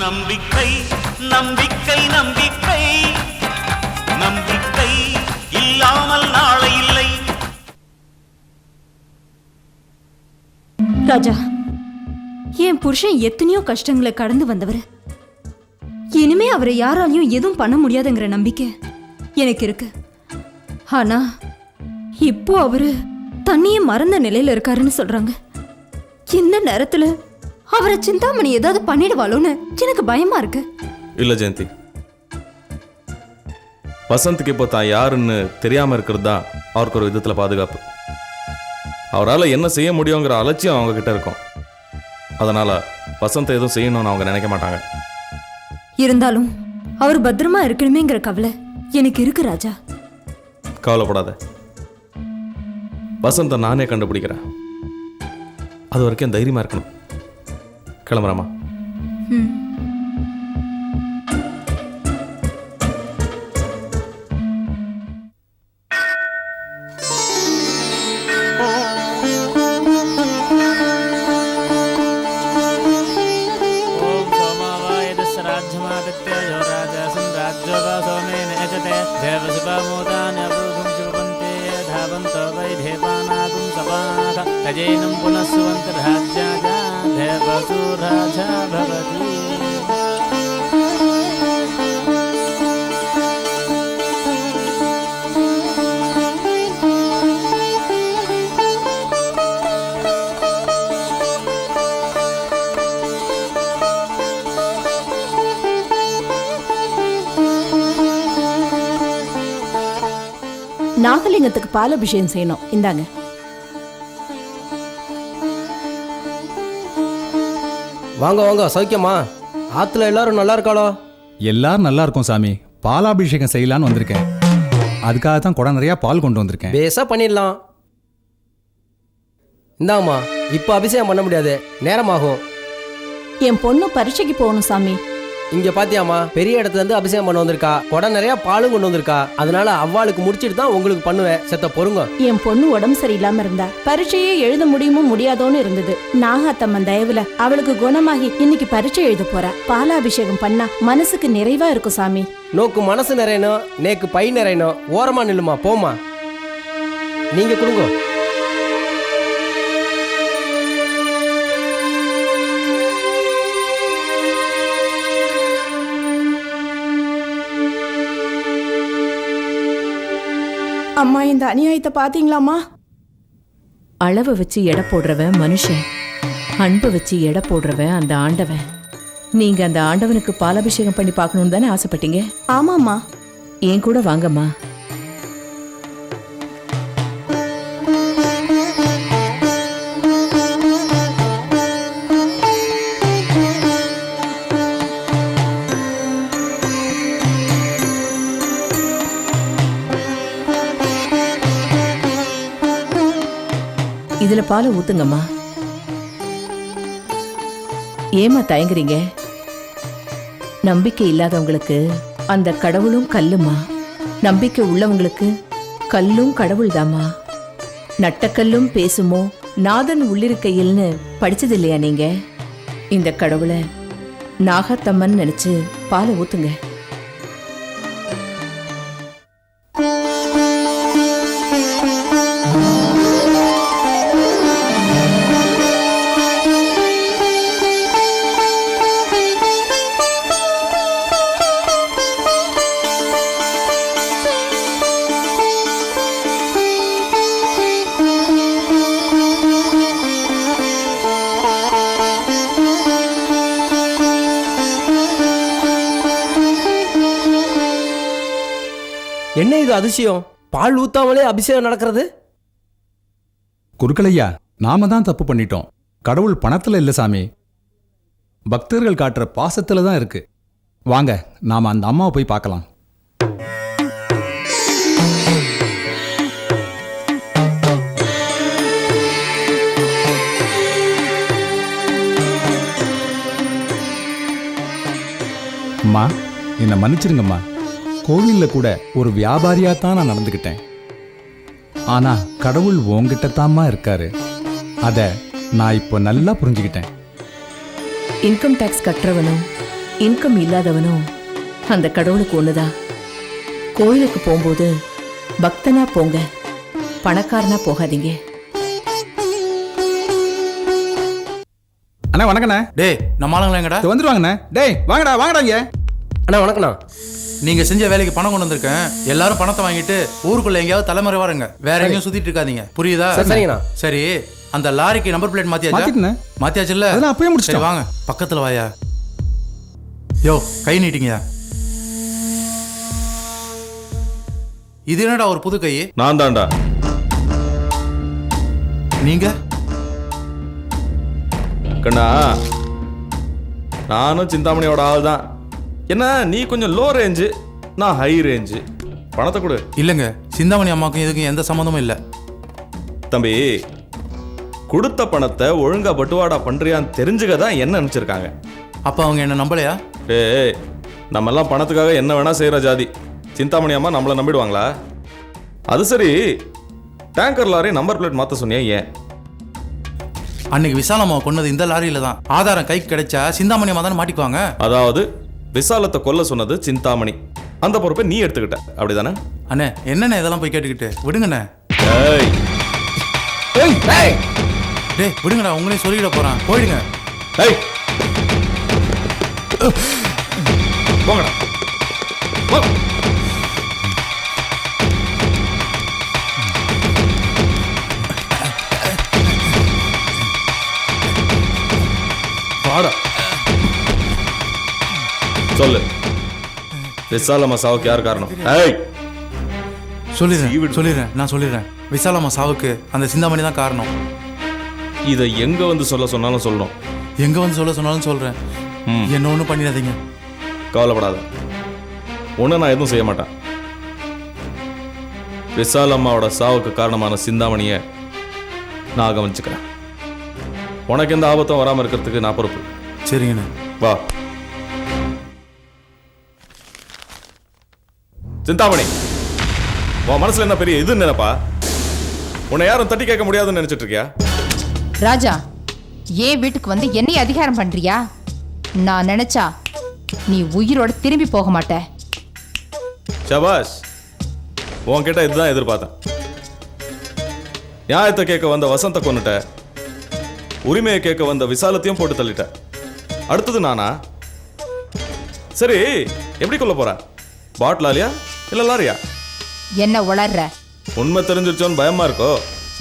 நம்பிக்கை நம்பிக்கை நம்பிக்கை நம்பிக்கை இல்லாமல் நாளை இல்லை. ராஜா, என் புருஷன் எத்தனையோ கஷ்டங்களை கடந்து வந்தவர். இனிமே அவரை யாராலையும் எதுவும் பண்ண முடியாதுங்கிற நம்பிக்கை எனக்கு இருக்கு. ஆனா இப்போ அவரு தண்ணியே மறந்த நிலையில இருக்காருன்னு சொல்றாங்க. இந்த நேரத்துல அவரை சிந்தாமணி ஏதாவது பண்ணிடுவாளோன்னு எனக்கு பயமா இருக்கு. இல்ல ஜெயந்தி, வசந்துக்கு இப்போ தான் யாருன்னு தெரியாம இருக்கிறது தான் அவருக்கு ஒரு விதத்துல பாதுகாப்பு. அவரால் என்ன செய்ய முடியுங்கிற அலட்சியம் அவங்க கிட்ட இருக்கும். அதனால வசந்த் எதுவும் செய்யணும்னு அவங்க நினைக்க மாட்டாங்க. இருந்தாலும் அவர் பத்திரமா இருக்கணுமேங்கிற கவலை எனக்கு இருக்கு ராஜா. கவலைப்படாத, வசந்த நானே கண்டுபிடிக்கிறேன். அது வரைக்கும் தைரியமா இருக்கணும். கிளம்புறாமா? तजेनं पुनः सुवन्तर्हाज्याजा देवसु राजा भवति. நாகலிங்கத்துக்கு பால் அபிஷேகம் செய்யணும். இந்தாங்க. வாங்க வாங்க, சௌக்கியமா? ஆத்துல எல்லாரும் நல்லா இருக்காளோ? எல்லாரும் நல்லா இருக்கும் சாமி. பாலாபிஷேகம் செய்யலான்னு வந்திருக்கேன். அதுக்காக தான் குடம் நிறையா பால் கொண்டு வந்திருக்கேன். பேசா பண்ணிடலாம். இந்தாம்மா, இப்போ அபிஷேகம் பண்ண முடியாது, நேரமாகும். என் பொண்ணு பரீட்சைக்கு போகணும் சாமி. இங்க பாத்தியாமா, பெரிய இடத்துல இருந்து அபிஷேகம் பண்ண வந்திருக்கா. குடம் நிறைய பாலும் கொண்டு வந்திருக்கா. அதனால அவ்வாளுக்கு முடிச்சிட்டு தான் உங்களுக்கு பண்ணுவேன். செத்த பொறுங்க. என் பொண்ணு உடம்பு சரியில்லாம இருந்தா பரீட்சையே எழுத முடியுமோ முடியாதோன்னு இருந்தது. நாகாத்தம்மன் தயவுல அவளுக்கு குணமாகி இன்னைக்கு பரீட்சை எழுத போறா. பாலாபிஷேகம் பண்ணா மனசுக்கு நிறைவா இருக்கும் சாமி. நோக்கு மனசு நிறையணும், நேக்கு பை நிறையணும். ஓரமா நில்லுமா, போமா. நீங்க கொடுங்க. அம்மா, இந்த அநியாயத்தை பாத்தீங்களாமா? அளவை வச்சு எடை போடுறவன் மனுஷன், அன்பை வச்சு எடை போடுறவன் அந்த ஆண்டவன். நீங்க அந்த ஆண்டவனுக்கு பாலாபிஷேகம் பண்ணி பார்க்கணும்னு தானே ஆசைப்பட்டீங்க? ஆமாம்மா. என் கூட வாங்கம்மா. இதுல பாலை ஊத்துங்கம்மா. ஏமா தயங்குறீங்க? நம்பிக்கை இல்லாதவங்களுக்கு அந்த கடவுளும் கல்லுமா. நம்பிக்கை உள்ளவங்களுக்கு கல்லும் கடவுள் தாமா. நட்டக்கல்லும் பேசுமோ நாதன் உள்ளிருக்கையில்னு படிச்சது இல்லையா நீங்க? இந்த கடவுளை நாகத்தம்மன் நினைச்சு பாலை ஊத்துங்க. என்ன இது அதிசயம்? பால் ஊத்தாமலே அபிஷேகம் நடக்கிறது? குருக்களையா, நாம தான் தப்பு பண்ணிட்டோம். கடவுள் பணத்துல இல்ல சாமி, பக்தர்கள் காட்டுற பாசத்துல தான் இருக்கு. வாங்க, நாம அந்த அம்மாவை போய் பார்க்கலாம். அம்மா, என்னை மன்னிச்சிருங்கம்மா. கோவிலில் கூட ஒரு வியாபாரியாக தான் நான் நடந்துக்கிட்டேன். ஆனா கடவுள் உன்கிட்ட தாம்மா இருக்காரு. அத நான் இப்போ நல்லா புரிஞ்சுக்கிட்டேன். இன்கம் டேக்ஸ் கட்டுறவனும் இன்கம் இல்லாதவனும் அந்த கடவுளுக்கு ஒண்ணுதான். கோயிலுக்கு போகும்போது பக்தனா போங்க, பணக்காரனா போகாதீங்க. அண்ணா வணக்கண்ணே. டேய் நம்ம ஆளுங்களா எங்கடா? வந்துருவாங்கண்ணே. டேய் வாங்கடா வாங்கடா இங்க. அண்ணா வணக்கண்ணா. நீங்க செஞ்ச வேலைக்கு பணம் கொண்டு வந்திருக்கேன். எல்லாரும் பணத்தை வாங்கிட்டு ஊருக்குள்ள எங்கேயாவது தலைமுறை வாருங்க. வேற எங்கேயும் சுத்திட்டு இருக்காதீங்க. புரியுதா? சரிங்கண்ணா. சரி, அந்த லாரிக்கு நம்பர் பிளேட் மாத்திட்டேண்ணே. மாத்தியாச்சுல்ல? அதெல்லாம் அப்பவே முடிச்சிட்டோம். சரி, வாங்க பக்கத்துல வாயா. யோ கை நீட்டிங்கயா. இது என்னடா ஒரு புது கை? நான் தான்டா. நீங்க கண்ணா, நானும் சிந்தாமணியோட ஆள் தான். என்ன நீ கொஞ்சம் லோ ரேஞ்சு, நான் ஹை ரேஞ்சு. பணத்தை கொடு. இல்லைங்க, சிந்தாமணி அம்மாவுக்கும் இதுக்கும் எந்த சம்மந்தமும் இல்லை. தம்பி, கொடுத்த பணத்தை ஒழுங்கா பட்டுவாடா பண்றியான்னு தெரிஞ்சுக்கதான் என்ன நினைச்சிருக்காங்க. அப்ப அவங்க என்ன நம்பலையா? டேய், நம்ம எல்லாம் பணத்துக்காக என்ன வேணா செய்யற ஜாதி. சிந்தாமணி அம்மா நம்மளை நம்பிடுவாங்களா? அது சரி, டேங்கர் லாரி நம்பர் பிளேட் மாத்த சொன்னியா ஏன்? அன்னைக்கு விசாலம்மாவை கொன்னது இந்த லாரியில தான். ஆதாரம் கைக்கு கிடைச்சா சிந்தாமணி அம்மா தானே மாட்டிக்குவாங்க. அதாவது விசாலத்தை கொல்ல சொன்னது சிந்தாமணி, அந்த பொறுப்பை நீ எடுத்துக்கிட்ட, அப்படிதானே? அண்ணே என்னண்ணே இதெல்லாம் போய் கேட்டுக்கிட்டு விடுங்கண்ணே. ஏய், டேய் விடுங்கடா, உங்களையும் சொல்லிட போறான். போயிடுங்க. ஏய், போங்கடா. போ. வாடா. சொல்லு, விசாலம்மா சாவுக்கு யார் காரணம்? ஏய், சொல்லிடுறேன், நான் சொல்லிடுறேன். விசாலம்மா சாவுக்கு அந்த சிந்தாமணி தான் காரணம். இதை எங்க வந்து சொல்ல சொன்னாலும் சொல்லணும். எங்க வந்து சொல்ல சொன்னாலும் சொல்றேன். என்ன ஒன்றும் பண்ணிடாதீங்க. கவலைப்படாத, ஒன்று நான் எதுவும் செய்ய மாட்டேன். விசாலம்மாவோட சாவுக்கு காரணமான சிந்தாமணியை நான் கவனிச்சுக்கிறேன். உனக்கு எந்த ஆபத்தும் வராமல் இருக்கிறதுக்கு நான் பொறுப்பு. சரிங்கண்ணே. வா. சிந்தாமணி, உன் மனசுல என்ன பெரிய இது நினைப்பா? உன்னை யாரும் தட்டி கேட்க முடியாதுன்னு நினைச்சிட்டு இருக்கியா? ராஜா, ஏன் வீட்டுக்கு வந்து என்னை அதிகாரம் பண்றியா? நான் நினைச்சா நீ உயிரோட திரும்பி போக மாட்ட. ஷபாஷ், உன்கிட்ட இதுதான் எதிர்பார்த்தேன். நியாயத்தை கேட்க வந்த வசந்த கொன்னுட்ட, உரிமையை கேட்க வந்த விசாலத்தையும் போட்டு தள்ளிட்ட. அடுத்தது நானா? சரி, எப்படி கொல்ல போற? பாட்லாலியா இல்ல லாரியா? என்ன உளர்ற? உண்மை தெரிஞ்சிருச்சோன்னு பயமா இருக்கோ?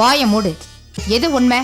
வாய மூடு. எது உண்மை?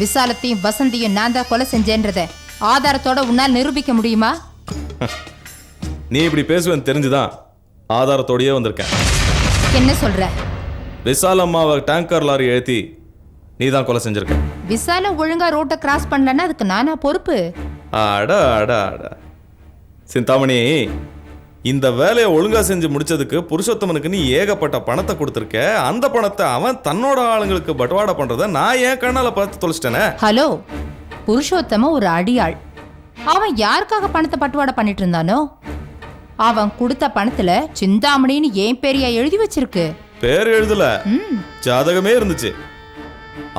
விசாலத்தையும் வசந்தியும் நான் தான் கொலை செஞ்சேன்றத ஆதாரத்தோட உன்னால் நிரூபிக்க முடியுமா? நீ இப்படி பேசுவேன்னு தெரிஞ்சுதான் ஆதாரத்தோடயே வந்திருக்கேன். என்ன சொல்ற? விசாலம்மாவை டேங்கர் லாரி ஏத்தி நீ தான் கொலை செஞ்சிருக்க. விசாலம் ஒழுங்கா ரோட்டை கிராஸ் பண்ணலன்னா அதுக்கு நானா பொறுப்பு? அட அட அட சிந்தாமணி, இந்த வேலையை ஒழுங்கா செஞ்சு முடிச்சதுக்கு புருஷோத்தமனுக்கு நீ ஏகப்பட்ட பணத்தை கொடுத்துருக்க. அந்த பணத்தை அவன் தன்னோட ஆளுங்களுக்கு பட்டுவாடா பண்றத நான் ஏன் கண்ணால பார்த்து தொலைச்சிட்டேனே. ஹலோ, புருஷோத்தம ஒரு அடியாள். அவன் யாருக்காக பணத்தை பட்டுவாடா பண்ணிட்டு இருந்தானோ? அவன் கொடுத்த பணத்துல சிந்தாமணின்னு ஏன் பேரையா எழுதி வச்சிருக்கு? பேர் எழுதல, ஜாதகமே இருந்துச்சு.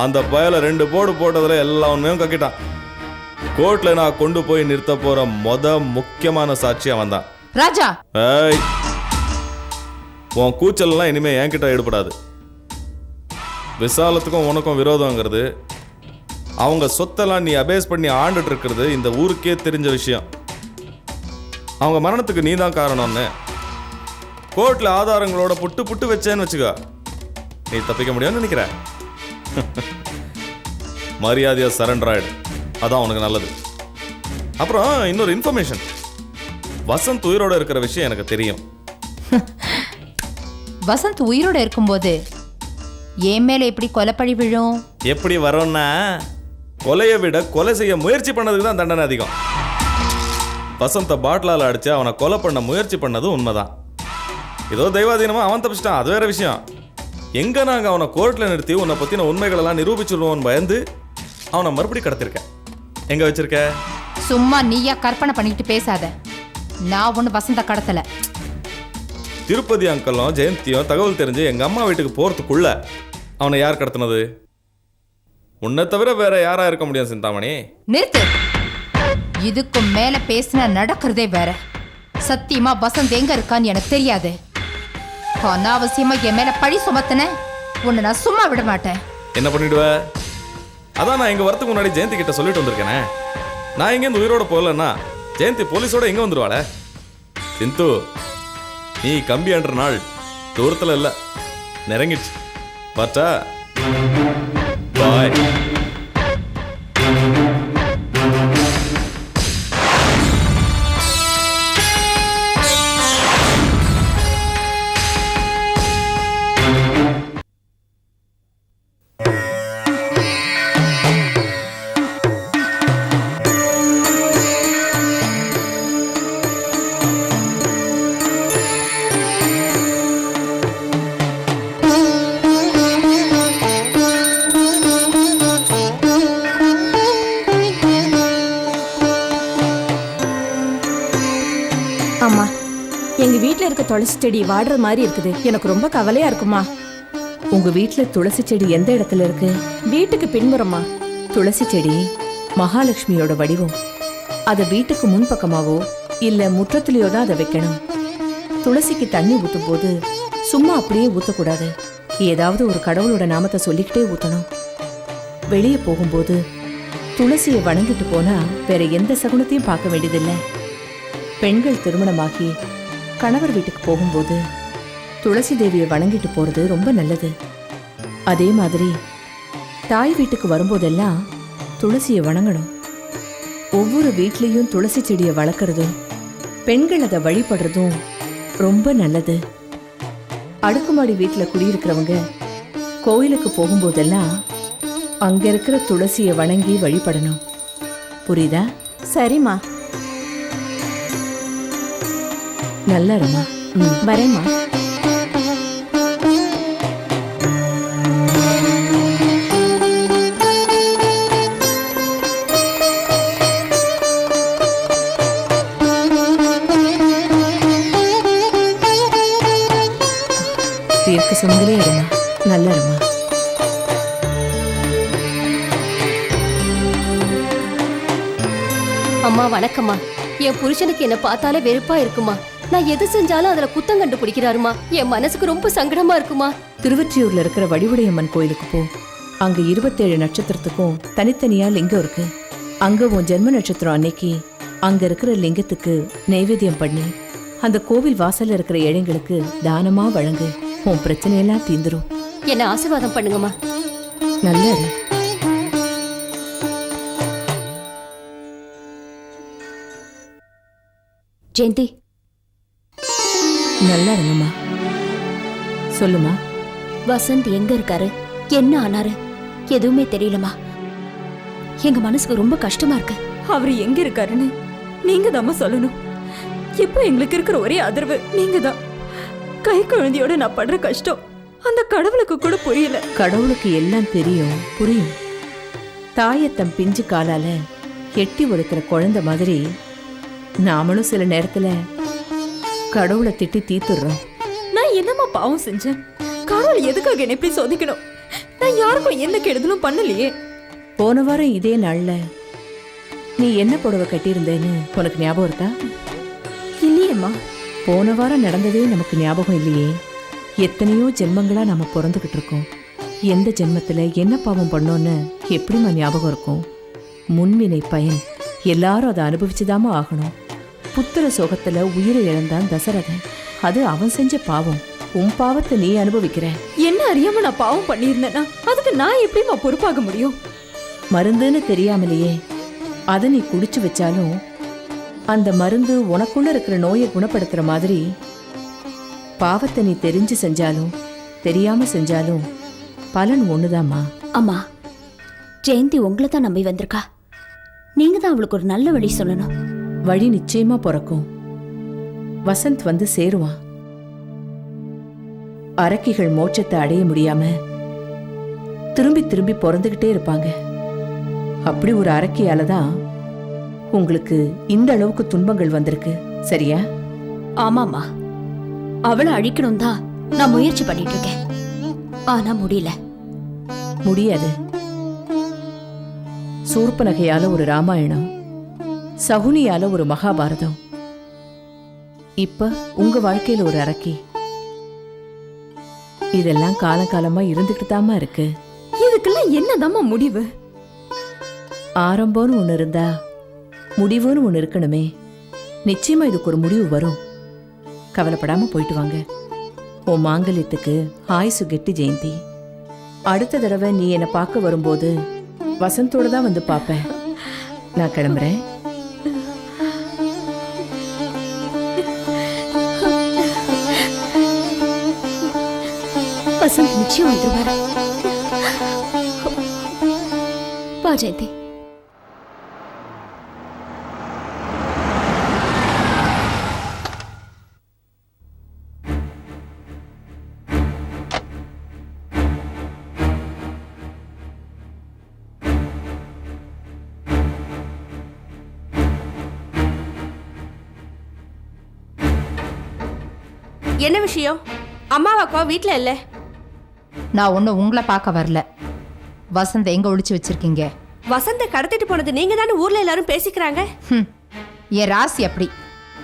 அந்த பயல 2 போடு போட்டதுல எல்லா உண்மையும் கக்கிட்டான். கோர்ட்ல நான் கொண்டு போய் நிறுத்த போற முக்கியமான சாட்சி அவன் தான். ராஜா, ஏய், உன் கூச்சல் எல்லாம் இனிமே என்கிட்ட ஈடுபடாது. விசாலத்துக்கும் உனக்கும் விரோதங்கிறது, அவங்க சொத்தெல்லாம் நீ அபேஸ் பண்ணி ஆண்டுட்டு இருக்கிறது இந்த ஊருக்கே தெரிஞ்ச விஷயம். அவங்க மரணத்துக்கு நீ தான் காரணம்னு கோர்ட்ல ஆதாரங்களோட புட்டு புட்டு வச்சேன்னு வச்சுக்கோ, நீ தப்பிக்க முடியும்னு நினைக்கிற. மரியாதையா சரண்டர் ஆயிடு, அதான் உனக்கு நல்லது. அப்புறம் இன்னொரு இன்ஃபர்மேஷன், வசந்த் உயிரோட இருக்கிற விஷயம் எனக்கு தெரியும். வசந்த் உயிரோட இருக்கும்போது என் மேல எப்படி கொலைப்பழி விழும்? எப்படி வரும்னா, கொலையை விட கொலை செய்ய முயற்சி பண்ணதுக்கு தான் தண்டனை அதிகம். வசந்த பாட்டிலால் அடிச்சு அவனை கொலை பண்ண முயற்சி பண்ணது உண்மைதான். ஏதோ தெய்வாதீனமா அவன் தப்பிச்சிட்டான், அது வேற விஷயம். எங்க நாங்க அவனை கோர்ட்ல நிறுத்தி உன்னை பத்தின உண்மைகள் எல்லாம் நிரூபிச்சிருவோம்னு பயந்து அவனை மறுபடியும் கடத்திருக்க. எங்க வச்சிருக்க? சும்மா நீயா கற்பனை பண்ணிட்டு பேசாத. நான் ஒண்ணு வசந்த கடத்தல. திருப்பதி அங்கிளும் ஜெயந்தியும் தகவல் தெரிஞ்சு எங்க அம்மா வீட்டுக்கு போறதுக்குள்ள அவனை யார் கடத்தினது? உன்னை தவிர வேற யாரா இருக்க முடியும் சிந்தாமணி? நிறுத்து. இதுக்கு மேல பேசினா நடக்கிறதே வேற. சத்தியமா வசந்த் எங்க இருக்கான்னு எனக்கு தெரியாது. அனாவசியமா என் மேல பழி சுமத்தின உன்னை நான் சும்மா விட மாட்டேன். என்ன பண்ணிடுவ? அதான் நான் இங்க வரதுக்கு முன்னாடி ஜெயந்தி கிட்ட சொல்லிட்டு வந்திருக்கேனே. நான் இங்க இந்த உயிரோட போகலன்னா ஜெயந்தி போலீஸோட எங்க வந்துருவாள? சிந்து, நீ கம்பி அன்ற நாள் தூரத்துல இல்ல, நெருங்கிடுச்சு. பார்த்தா பாய். அம்மா, எங்க வீட்ல இருக்க துளசி செடி வாடுற மாதிரி இருக்குது. எனக்கு ரொம்ப கவலையா இருக்குமா. உங்க வீட்ல துளசி செடி எந்த இடத்துல இருக்கு? வீட்டுக்கு பின்புறமா. துளசி செடி மகாலட்சுமியோட வடிவம். அதை வீட்டுக்கு முன்பக்கமாவோ இல்ல முற்றத்திலேயோ தான் அதை வைக்கணும். துளசிக்கு தண்ணி ஊத்தும் போது சும்மா அப்படியே ஊத்தக்கூடாது. ஏதாவது ஒரு கடவுளோட நாமத்தை சொல்லிக்கிட்டே ஊத்தணும். வெளியே போகும்போது துளசியை வணங்கிட்டு போனா வேற எந்த சகுனத்தையும் பார்க்க வேண்டியதில்லை. பெண்கள் திருமணமாகி கணவர் வீட்டுக்கு போகும்போது துளசி தேவியை வணங்கிட்டு போறது ரொம்ப நல்லது. அதே மாதிரி தாய் வீட்டுக்கு வரும்போதெல்லாம் துளசியை வணங்கணும். ஒவ்வொரு வீட்லேயும் துளசி செடியை வளர்க்குறதும் பெண்கள் அதை வழிபடுறதும் ரொம்ப நல்லது. அடுக்குமாடி வீட்டில் குடியிருக்கிறவங்க கோயிலுக்கு போகும்போதெல்லாம் அங்க இருக்கிற துளசியை வணங்கி வழிபடணும். புரியுதா? சரிம்மா. நல்லா இருமா. வரேம்மா. தீர்க்க சுமங்கலே இருமா. நல்லா இருமா. அம்மா வணக்கம்மா. என் புருஷனுக்கு என்ன பார்த்தாலே வெறுப்பா இருக்குமா. நான் எது செஞ்சாலும் அதுல குத்தம் கண்டுபிடிக்கிறாருமா. என் மனசுக்கு ரொம்ப சங்கடமா இருக்குமா. திருவொற்றியூர்ல இருக்கிற வடிவுடையம்மன் கோயிலுக்கு போ. அங்க 27 நட்சத்திரத்துக்கும் தனித்தனியா லிங்கம் இருக்கு. அங்க உன் ஜென்ம நட்சத்திரம் அன்னைக்கு அங்க இருக்கிற லிங்கத்துக்கு நைவேத்தியம் பண்ணி அந்த கோவில் வாசல்ல இருக்கிற ஏழைங்களுக்கு தானமா வழங்கு. உன் பிரச்சனையெல்லாம் தீந்துரும். என்ன ஆசீர்வாதம் பண்ணுங்கம்மா. நல்லா இரு. ஜெயந்தி, நல்லா இருங்கம்மா. சொல்லுமா. வசந்த் எங்க இருக்காரு, என்ன ஆனாரு, எதுவுமே தெரியலமா. எங்க மனசுக்கு ரொம்ப கஷ்டமா இருக்கு. அவர் எங்க இருக்காருன்னு நீங்க தாம்மா சொல்லணும். இப்போ எங்களுக்கு இருக்கிற ஒரே ஆதரவு நீங்க தான். கை குழந்தையோட நான் படுற கஷ்டம் அந்த கடவுளுக்கு கூட புரியல. கடவுளுக்கு எல்லாம் தெரியும், புரியும். தாயத்தம் பிஞ்சு காலால எட்டி ஒதுக்கிற குழந்தை மாதிரி நாமளும் சில நேரத்துல கடவுளை திட்டி தீத்துடுறோம். நான் என்னம்மா பாவம் செஞ்சேன்? கடவுள் எதுக்காக என்ன இப்படி சோதிக்கணும்? நான் யாருக்கும் எந்த கெடுதலும் பண்ணலையே. போன வாரம் இதே நாள்ல நீ என்ன புடவை கட்டியிருந்தேன்னு உனக்கு ஞாபகம் இருக்கா? இல்லையேம்மா. போன வாரம் நடந்ததே நமக்கு ஞாபகம் இல்லையே. எத்தனையோ ஜென்மங்களா நாம பிறந்துகிட்டு இருக்கோம். எந்த ஜென்மத்துல என்ன பாவம் பண்ணோன்னு எப்படிமா ஞாபகம் இருக்கும்? முன்வினை பயன் எல்லாரும் அதை அனுபவிச்சுதாம ஆகணும். புத்திர சோகத்துல உயிரை இழந்தான் தசரதன். அது அவன் செஞ்ச பாவம். உன் பாவத்தை நீ அனுபவிக்கிற. என்ன அறியாம நான் பாவம் பண்ணியிருந்தேன்னா அதுக்கு நான் எப்படிமா பொறுப்பாக முடியும்? மருந்துன்னு தெரியாமலேயே அதை நீ குடிச்சு வச்சாலும் அந்த மருந்து உனக்குள்ள இருக்கிற நோயை குணப்படுத்துற மாதிரி பாவத்தை நீ தெரிஞ்சு செஞ்சாலும் தெரியாம செஞ்சாலும் பலன் ஒண்ணுதாம்மா. அம்மா, ஜெயந்தி உங்களை தான் நம்பி வந்திருக்கா. நீங்க தான் அவளுக்கு ஒரு நல்ல வழி சொல்லணும். வழி நிச்சயமா பிறக்கும். வசந்த் வந்து சேருவான். அரக்கிகள் மோட்சத்தை அடைய முடியாம திரும்பி திரும்பி பிறந்துகிட்டே இருப்பாங்க. அப்படி ஒரு அரக்கியால தான் உங்களுக்கு இந்த அளவுக்கு துன்பங்கள் வந்திருக்கு. சரியா? ஆமாமா, அவளை அழிக்கணும் தான் நான் முயற்சி பண்ணிட்டு இருக்கேன். ஆனா முடியல. முடியாது. சூர்பனகையால ஒரு ராமாயணம், சகுனியால ஒரு மகாபாரதம், இப்ப உங்க வாழ்க்கையில ஒரு அரக்கி. இதெல்லாம் காலகாலமா இருந்துகிட்டு தாமா இருக்கு. இதுக்கெல்லாம் என்னதாம்மா முடிவு? ஆரம்பம்னு ஒண்ணு இருந்தா முடிவுன்னு ஒண்ணு இருக்கணுமே. நிச்சயமா இதுக்கு ஒரு முடிவு வரும். கவலைப்படாம போயிட்டு வாங்க. உன் மாங்கல்யத்துக்கு ஆயுசு கெட்டி ஜெயந்தி. அடுத்த தடவை நீ என்னை பார்க்க வரும்போது வசந்தோட தான் வந்து பார்ப்பேன். நான் கிளம்புறேன். வசந்த் நிச்சயம் வந்துருவாரு. வா ஜெயந்தி. என்ன விஷயம்? அம்மாவாக்கா வீட்ல இல்ல? நான் ஒன்னும் உங்களை பார்க்க வரல. வசந்த் எங்க ஒளிச்சு வச்சிருக்கீங்க? வசந்த கடத்திட்டு போனது நீங்க தானே ஊர்ல எல்லாரும் பேசிக்கிறாங்க. என் ராசி அப்படி.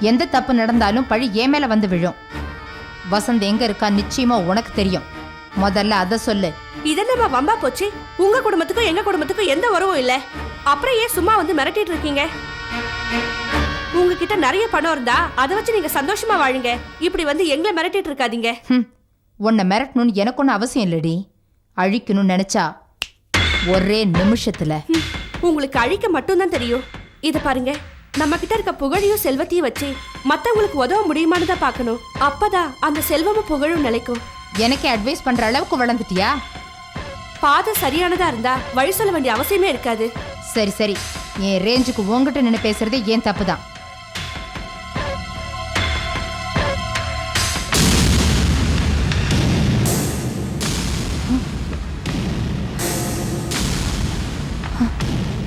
எந்த தப்பு நடந்தாலும் பழி ஏன் மேல வந்து விழும். வசந்த் எங்க இருக்கா நிச்சயமா உனக்கு தெரியும். முதல்ல அதை சொல்லு. இதென்னமா வம்பா போச்சு? உங்க குடும்பத்துக்கும் எங்க குடும்பத்துக்கும் எந்த உறவும் இல்ல. அப்புறம் ஏன் சும்மா வந்து மிரட்டிட்டு இருக்கீங்க? உங்ககிட்ட நிறைய பணம் இருந்தா அதை வச்சு நீங்க சந்தோஷமா வாழுங்க. இப்படி வந்து எங்களை மிரட்டிட்டு இருக்காதீங்க. உன்னை மிரட்டணும்னு எனக்கு ஒன்றும் அவசியம் இல்லடி. அழிக்கணும்னு நினைச்சா ஒரே நிமிஷத்துல. உங்களுக்கு அழிக்க மட்டும்தான் தெரியும். இத பாருங்க, நம்ம கிட்ட இருக்க புகழையும் செல்வத்தையும் வச்சு மத்தவங்களுக்கு உதவ முடியுமான்னு தான் பார்க்கணும். அப்பதான் அந்த செல்வமும் புகழும் நிலைக்கும். எனக்கே அட்வைஸ் பண்ற அளவுக்கு வளர்ந்துட்டியா? பாதை சரியானதா இருந்தா வழி சொல்ல வேண்டிய அவசியமே இருக்காது. சரி சரி, என் ரேஞ்சுக்கு உங்ககிட்ட நின்று பேசுறதே ஏன் தப்பு தான்.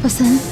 வசந்த்